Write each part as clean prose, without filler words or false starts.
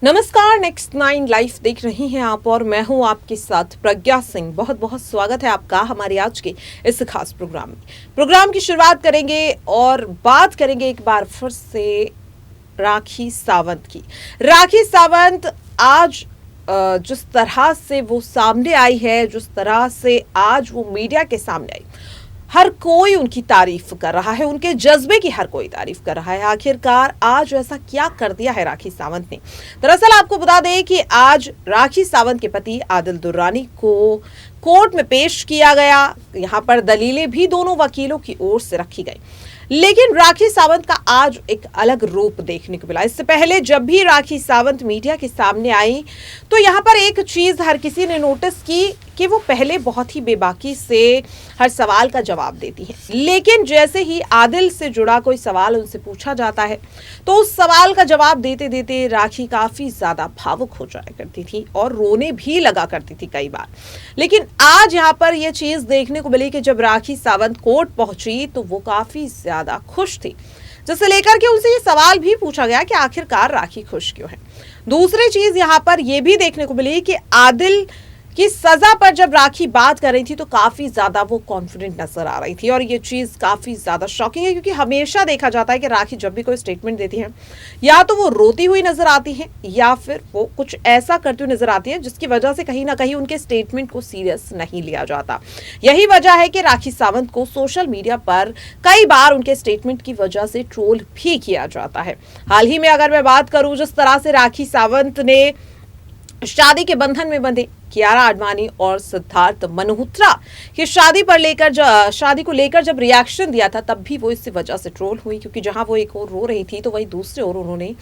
नमस्कार, next 9 live देख रही हैं आप और मैं हूं आपके साथ प्रज्ञा सिंह। बहुत बहुत स्वागत है आपका हमारे आज के इस खास प्रोग्राम की शुरुआत करेंगे और बात करेंगे एक बार फिर से राखी सावंत की। राखी सावंत आज जिस तरह से वो सामने आई है, जिस तरह से आज वो मीडिया के सामने आई, हर कोई उनकी तारीफ कर रहा है, उनके जज्बे की हर कोई तारीफ कर रहा है। आखिरकार आज ऐसा क्या कर दिया है राखी सावंत ने? दरअसल आपको बता दें कि आज राखी सावंत के पति आदिल दुर्रानी को कोर्ट में पेश किया गया। यहाँ पर दलीलें भी दोनों वकीलों की ओर से रखी गई, लेकिन राखी सावंत का आज एक अलग रूप देखने को मिला। इससे पहले जब भी राखी सावंत मीडिया के सामने आई तो यहाँ पर एक चीज हर किसी ने नोटिस की कि वो पहले बहुत ही बेबाकी से हर सवाल का जवाब देती है, लेकिन जैसे ही आदिल से जुड़ा कोई सवाल उनसे पूछा जाता है तो उस सवाल का जवाब देते देते राखी काफी ज्यादा भावुक हो जाया करती थी और रोने भी लगा करती थी कई बार। लेकिन आज यहाँ पर यह चीज देखने को मिली कि जब राखी सावंत कोर्ट पहुंची तो वो काफी ज्यादा खुश थी, जिसे लेकर के उनसे ये सवाल भी पूछा गया कि आखिरकार राखी खुश क्यों है। दूसरी चीज यहाँ पर यह भी देखने को मिली कि आदिल की सजा पर जब राखी बात कर रही थी तो काफी ज्यादा वो कॉन्फिडेंट नजर आ रही थी, और ये चीज काफी ज्यादा शॉकिंग है क्योंकि हमेशा देखा जाता है कि राखी जब भी कोई स्टेटमेंट देती है या तो वो रोती हुई नजर आती है या फिर वो कुछ ऐसा करती हुई नजर आती है जिसकी वजह से कहीं ना कहीं उनके स्टेटमेंट को सीरियस नहीं लिया जाता। यही वजह है कि राखी सावंत को सोशल मीडिया पर कई बार उनके स्टेटमेंट की वजह से ट्रोल भी किया जाता है। हाल ही में अगर मैं बात करूं, जिस तरह से राखी सावंत ने शादी के बंधन में बंधे कियारा आडवाणी और सिद्धार्थ मल्होत्रा की शादी को लेकर जब रिएक्शन दिया था, तब भी वो इसी वजह से ट्रोल हुई, क्योंकि जहां वो एक ओर रो रही थी तो वहीं दूसरी ओर उन्होंने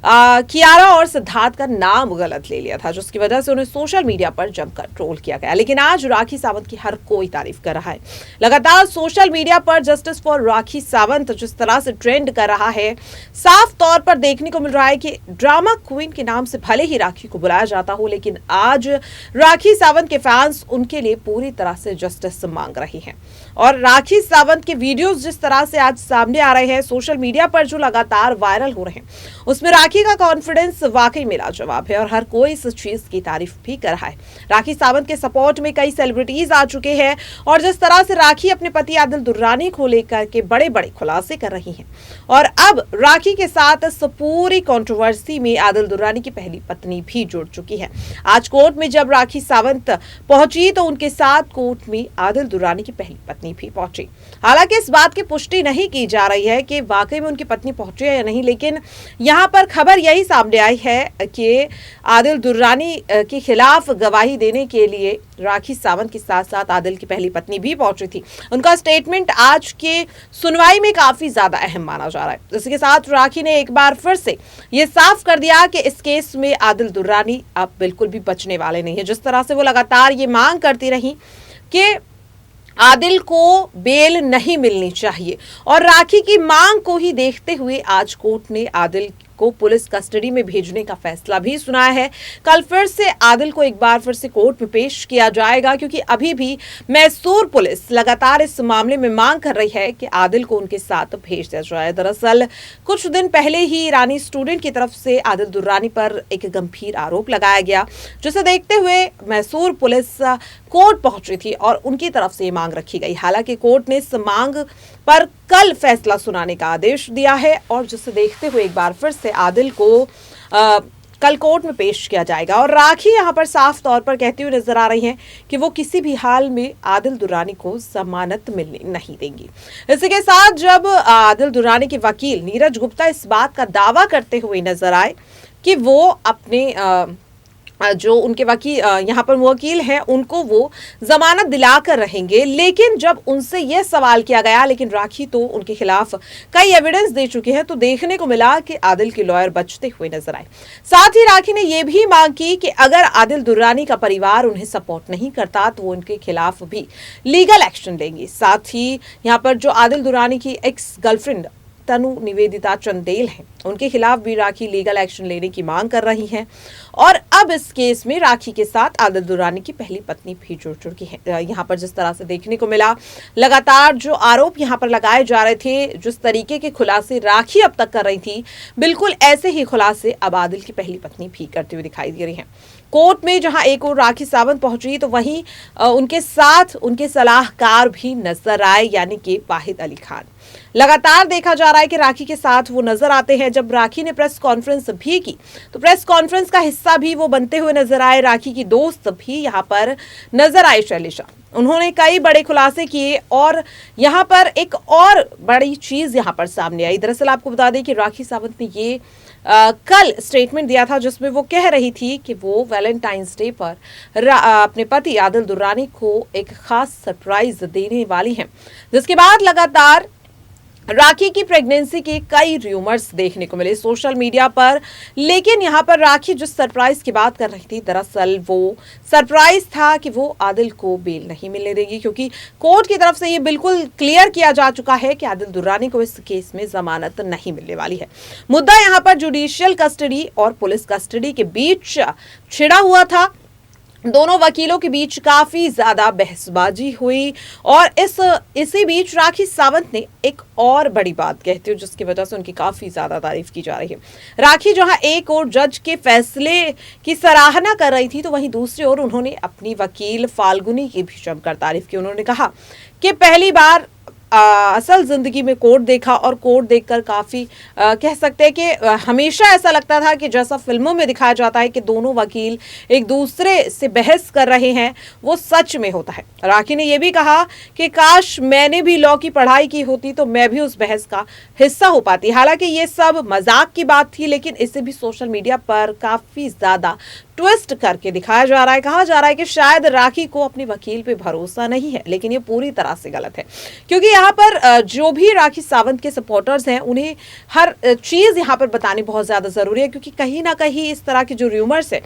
कियारा और सिद्धार्थ का नाम गलत ले लिया था, जिसकी वजह से उन्हें सोशल मीडिया पर जमकर ट्रोल किया गया। लेकिन आज राखी सावंत की हर कोई तारीफ कर रहा है। लगातार सोशल मीडिया पर जस्टिस फॉर राखी सावंत जिस तरह से ट्रेंड कर रहा है, साफ तौर पर देखने को मिल रहा है कि ड्रामा क्वीन के नाम से भले ही राखी को बुलाया जाता हो, लेकिन आज राखी सावंत के फैंस उनके लिए पूरी तरह से जस्टिस मांग रही हैं। और राखी सावंत के वीडियोस जिस तरह से आज सामने आ रहे हैं सोशल मीडिया पर, जो लगातार वायरल हो रहे हैं, उसमें राखी का कॉन्फिडेंस वाकई में लाजवाब है और हर कोई इस चीज की तारीफ भी कर रहा है। राखी सावंत के सपोर्ट में कई सेलिब्रिटीज आ चुके हैं और जिस तरह से राखी अपने पति आदिल दुर्रानी को लेकर के बड़े बड़े खुलासे कर रही हैं, और अब राखी के साथ इस पूरी कंट्रोवर्सी में आदिल दुर्रानी की पहली पत्नी भी जुड़ चुकी है। आज कोर्ट में जब राखी सावंत पहुंची तो उनके साथ कोर्ट में आदिल दुर्रानी की पहली पत्नी भी पहुंची। हालांकि इस बात की पुष्टि नहीं की जा रही है कि वाकई में उनकी पत्नी पहुंची है या नहीं, लेकिन यहाँ पर खबर यही सामने आई है कि आदिल दुर्रानी के खिलाफ गवाही देने के लिए राखी सावंत के साथ साथ आदिल की पहली पत्नी भी पहुंची थी। उनका स्टेटमेंट आज के सुनवाई में काफी ज्यादा अहम माना जा रहा है। इसके साथ राखी ने एक बार फिर से ये साफ कर दिया कि इस केस में आदिल दुर्रानी अब बिल्कुल भी बचने वाले नहीं है। जिस तरह से वो लगातार ये मांग करती रही कि आदिल को बेल नहीं मिलनी चाहिए, और राखी की मांग को ही देखते हुए आज कोर्ट ने आदिल को पुलिस कस्टडी में भेजने का फैसला भी सुनाया है। कल फिर से आदिल को एक बार फिर से कोर्ट में पेश किया जाएगा, क्योंकि अभी भी मैसूर पुलिस लगातार इस मामले में मांग कर रही है कि आदिल को उनके साथ भेज दिया जाए। दरअसल कुछ दिन पहले ही ईरानी स्टूडेंट की तरफ से आदिल दुर्रानी पर एक गंभीर आरोप लगाया गया, जिसे देखते हुए मैसूर पुलिस कोर्ट पहुंची थी और उनकी तरफ से ये मांग रखी गई। हालांकि कोर्ट ने इस मांग पर कल फैसला सुनाने का आदेश दिया है, और जिसे देखते हुए एक बार फिर से आदिल को कल कोर्ट में पेश किया जाएगा। और राखी यहाँ पर साफ तौर पर कहती हुई नजर आ रही हैं कि वो किसी भी हाल में आदिल दुर्रानी को जमानत मिलने नहीं देंगी। इसी के साथ जब आदिल दुर्रानी के वकील नीरज गुप्ता इस बात का दावा करते हुए नजर आए कि वो अपने जो उनके वकील यहाँ पर वकील हैं उनको वो जमानत दिलाकर रहेंगे, लेकिन जब उनसे यह सवाल किया गया, लेकिन राखी तो उनके खिलाफ कई एविडेंस दे चुके हैं, तो देखने को मिला कि आदिल के लॉयर बचते हुए नजर आए। साथ ही राखी ने यह भी मांग की कि अगर आदिल दुर्रानी का परिवार उन्हें सपोर्ट नहीं करता तो वो उनके खिलाफ भी लीगल एक्शन लेंगी। साथ ही यहाँ पर जो आदिल दुर्रानी की एक्स गर्लफ्रेंड तनु निवेदिता चंदेल हैं, उनके खिलाफ भी राखी लीगल एक्शन लेने की मांग कर रही हैं। और अब इस केस में राखी के साथ आदिल दुर्रानी की पहली पत्नी भी जुड़ चुकी है। यहाँ पर जिस तरह से देखने को मिला, लगातार जो आरोप यहाँ पर लगाए जा रहे थे, जिस तरीके के खुलासे राखी अब तक कर रही थी, बिल्कुल ऐसे ही खुलासे अब आदिल की पहली पत्नी भी करती हुई दिखाई दे रही है। कोर्ट में जहां एक और राखी सावंत पहुंची तो वहीं उनके साथ उनके सलाहकार भी नजर आए, यानी कि वाहिद अली खान। लगातार देखा जा रहा है कि राखी के साथ वो नजर आते हैं। जब राखी ने प्रेस कॉन्फ्रेंस भी की तो प्रेस कॉन्फ्रेंस का हिस्सा भी वो बनते हुए नजर आए। राखी की दोस्त भी यहाँ पर नजर आए, शैलेशा। उन्होंने कई बड़े खुलासे किए और यहाँ पर एक और बड़ी चीज यहाँ पर सामने आई। दरअसल आपको बता दें कि राखी सावंत ने ये कल स्टेटमेंट दिया था, जिसमें वो कह रही थी कि वो वैलेंटाइंस डे पर अपने पति आदिल दुर्रानी को एक खास सरप्राइज देने वाली हैं, जिसके बाद लगातार राखी की प्रेगनेंसी के कई रूमर्स देखने को मिले सोशल मीडिया पर। लेकिन यहाँ पर राखी जिस सरप्राइज की बात कर रही थी, दरअसल वो सरप्राइज था कि वो आदिल को बेल नहीं मिलने देगी, क्योंकि कोर्ट की तरफ से ये बिल्कुल क्लियर किया जा चुका है कि आदिल दुर्रानी को इस केस में जमानत नहीं मिलने वाली है। मुद्दा यहाँ पर जुडिशियल कस्टडी और पुलिस कस्टडी के बीच छिड़ा हुआ था। दोनों वकीलों के बीच काफी ज्यादा बहसबाजी हुई और इसी बीच राखी सावंत ने एक और बड़ी बात कहती हूँ, जिसकी वजह से उनकी काफी ज्यादा तारीफ की जा रही है। राखी जहां एक और जज के फैसले की सराहना कर रही थी, तो वहीं दूसरी ओर उन्होंने अपनी वकील फाल्गुनी की भी जमकर तारीफ की। उन्होंने कहा कि पहली बार असल जिंदगी में कोर्ट देखा और कोर्ट देखकर काफी कह सकते हैं कि हमेशा ऐसा लगता था कि जैसा फिल्मों में दिखाया जाता है कि दोनों वकील एक दूसरे से बहस कर रहे हैं, वो सच में होता है। राखी ने यह भी कहा कि काश मैंने भी लॉ की पढ़ाई की होती तो मैं भी उस बहस का हिस्सा हो पाती। हालांकि ये सब मजाक की बात थी, लेकिन इसे भी सोशल मीडिया पर काफी ज्यादा ट्विस्ट करके दिखाया जा रहा है। कहा जा रहा है कि शायद राखी को अपने वकील पे भरोसा नहीं है, लेकिन ये पूरी तरह से गलत है, क्योंकि यहाँ पर जो भी राखी सावंत के सपोर्टर्स हैं, उन्हें हर चीज यहाँ पर बतानी बहुत ज्यादा जरूरी है, क्योंकि कहीं ना कहीं इस तरह के जो रूमर्स है,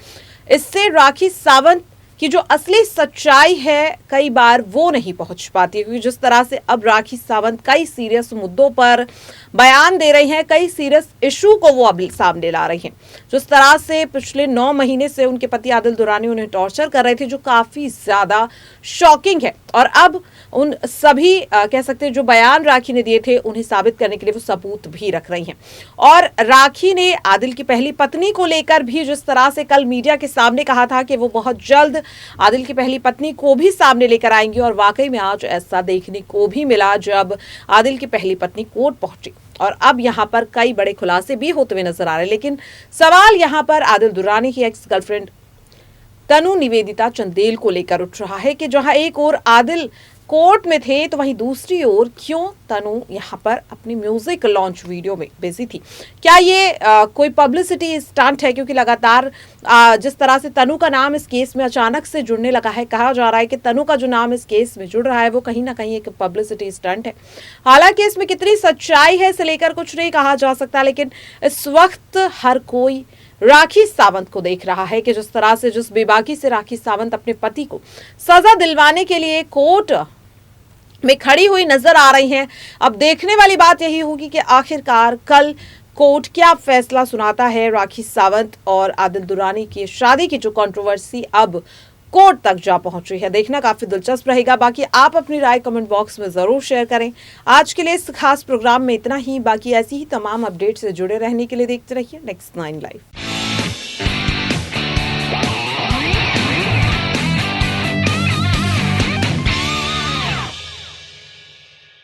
इससे राखी सावंत कि जो असली सच्चाई है कई बार वो नहीं पहुंच पाती, क्योंकि जिस तरह से अब राखी सावंत कई सीरियस मुद्दों पर बयान दे रही हैं, कई सीरियस इशू को वो अब सामने ला रही हैं। जिस तरह से पिछले 9 महीने से उनके पति आदिल दुर्रानी उन्हें टॉर्चर कर रहे थे, जो काफी ज्यादा शॉकिंग है। और अब उन सभी कह सकते हैं जो बयान राखी ने दिए थे, उन्हें साबित करने के लिए वो सबूत भी रख रही हैं। और राखी ने आदिल की पहली पत्नी को लेकर भी जिस तरह से कल मीडिया के सामने कहा था कि वो बहुत जल्द आदिल की पहली पत्नी को भी सामने लेकर आएंगी, और वाकई में आज ऐसा देखने को भी मिला जब आदिल की पहली पत्नी कोर्ट पहुंची। और अब यहाँ पर कई बड़े खुलासे भी होते हुए नजर आ रहे हैं, लेकिन सवाल यहाँ पर आदिल दुर्रानी की एक्स गर्लफ्रेंड तनु निवेदिता चंदेल को लेकर उठ रहा है कि जहां एक और आदिल कोर्ट में थे, तो वहीं दूसरी ओर क्यों तनु यहाँ पर अपनी म्यूजिक लॉन्च वीडियो में बिजी थी। क्या ये कोई पब्लिसिटी स्टंट है, क्योंकि लगातार जिस तरह से तनु का नाम इस केस में अचानक से जुड़ने लगा है, कहा जा रहा है कि तनु का जो नाम इस केस में जुड़ रहा है वो कहीं ना कहीं एक पब्लिसिटी स्टंट है। हालांकि इसमें कितनी सच्चाई है इसे लेकर कुछ नहीं कहा जा सकता, लेकिन इस वक्त हर कोई राखी सावंत को देख रहा है कि जिस तरह से जिस बेबाकी से राखी सावंत अपने पति को सजा दिलवाने के लिए कोर्ट में खड़ी हुई नजर आ रही हैं। अब देखने वाली बात यही होगी कि आखिरकार कल कोर्ट क्या फैसला सुनाता है। राखी सावंत और आदिल दुर्रानी की शादी की जो कंट्रोवर्सी अब कोर्ट तक जा पहुंची है, देखना काफी दिलचस्प रहेगा। बाकी आप अपनी राय कमेंट बॉक्स में जरूर शेयर करें। आज के लिए इस खास प्रोग्राम में इतना ही। बाकी ऐसी ही तमाम अपडेट से जुड़े रहने के लिए देखते रहिए Next 9 लाइव।